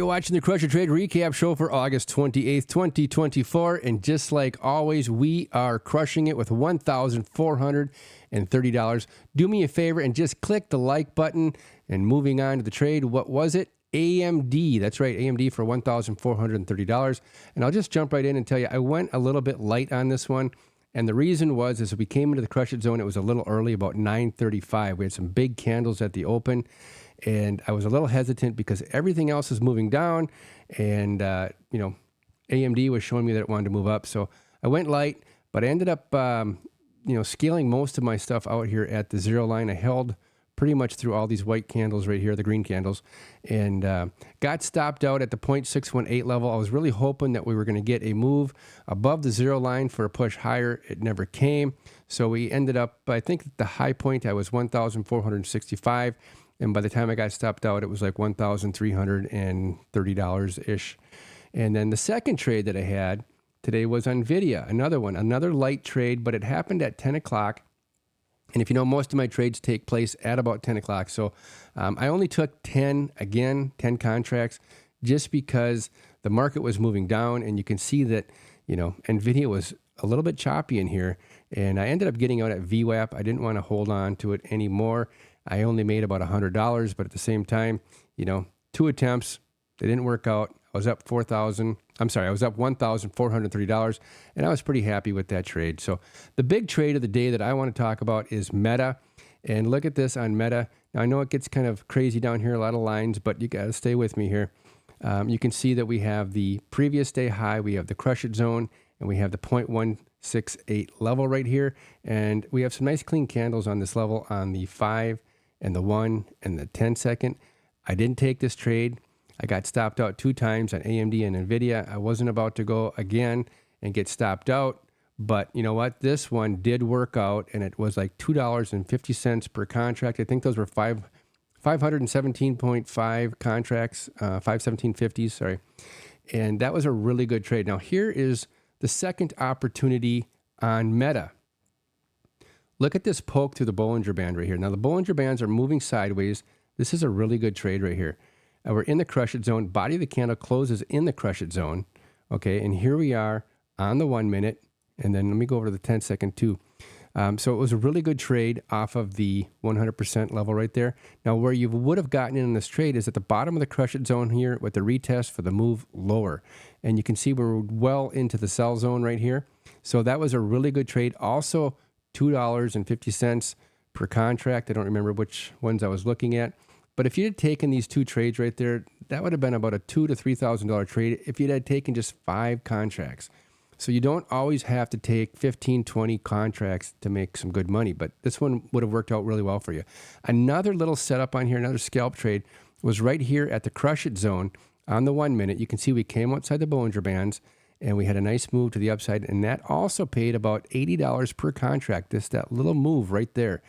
You're watching the Crush Your Trade Recap Show for August 28th, 2024. And just like always, we are crushing it with $1,430. Do me a favor and just click the like button. And moving on to the trade, what was it? AMD. That's right, AMD for $1,430. And I'll just jump right in and tell you, I went a little bit light on this one. And the reason was, as we came into the crush it zone, it was a little early, about 9:35. We had some big candles at the open. And I was a little hesitant because everything else is moving down. And, AMD was showing me that it wanted to move up. So I went light, but I ended up, scaling most of my stuff out here at the zero line. I held pretty much through all these white candles right here, the green candles, and got stopped out at the 0.618 level. I was really hoping that we were going to get a move above the zero line for a push higher. It never came. So we ended up, I think at the high point, I was 1,465. And by the time I got stopped out, it was like $1,330-ish. And then the second trade that I had today was NVIDIA, another light trade, but it happened at 10 o'clock. And if you know, most of my trades take place at about 10 o'clock. So I only took 10 contracts, just because the market was moving down. And you can see that, NVIDIA was a little bit choppy in here. And I ended up getting out at VWAP. I didn't want to hold on to it anymore. I only made about $100, but at the same time, 2 attempts, they didn't work out. I was up $1,430, and I was pretty happy with that trade. So the big trade of the day that I want to talk about is Meta. And look at this on Meta. Now, I know it gets kind of crazy down here, a lot of lines, but you got to stay with me here. You can see that we have the previous day high, we have the crush it zone, and we have the 0.168 level right here. And we have some nice clean candles on this level on the 5 and the 1 and the 10 second. I didn't take this trade. I got stopped out 2 times on AMD and NVIDIA. I wasn't about to go again and get stopped out. But you know what? This one did work out, and it was like $2.50 per contract. I think those were 517.5 contracts, 517.50, sorry. And that was a really good trade. Now, here is the second opportunity on Meta. Look at this poke through the Bollinger Band right here. Now, the Bollinger Bands are moving sideways. This is a really good trade right here. We're in the crush it zone. Body of the candle closes in the crush it zone. Okay, and here we are on the 1 minute. And then let me go over to the 10 second too. So it was a really good trade off of the 100% level right there. Now, where you would have gotten in this trade is at the bottom of the crush it zone here with the retest for the move lower. And you can see we're well into the sell zone right here. So that was a really good trade. Also, $2.50 per contract. I don't remember which ones I was looking at. But if you had taken these 2 trades right there, that would have been about a $2,000 to $3,000 trade if you had taken just 5 contracts. So you don't always have to take 15, 20 contracts to make some good money. But this one would have worked out really well for you. Another little setup on here, another scalp trade, was right here at the crush it zone on the 1 minute. You can see we came outside the Bollinger Bands, and we had a nice move to the upside, and that also paid about $80 per contract, that little move right there.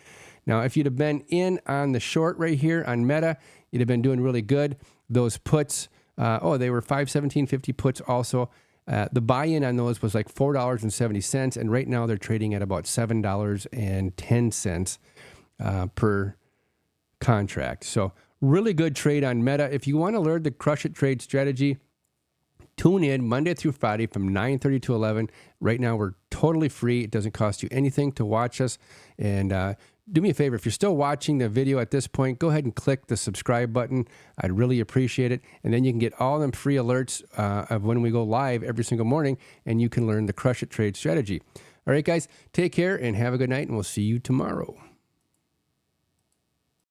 Now, if you'd have been in on the short right here on Meta, you'd have been doing really good. Those puts, they were 517.50 puts also. The buy-in on those was like $4.70, and right now they're trading at about $7.10 per contract. So really good trade on Meta. If you want to learn the crush it trade strategy, tune in Monday through Friday from 9:30 to 11. Right now, we're totally free. It doesn't cost you anything to watch us. And do me a favor, if you're still watching the video at this point, go ahead and click the subscribe button. I'd really appreciate it. And then you can get all them free alerts of when we go live every single morning, and you can learn the crush it trade strategy. All right, guys, take care and have a good night, and we'll see you tomorrow.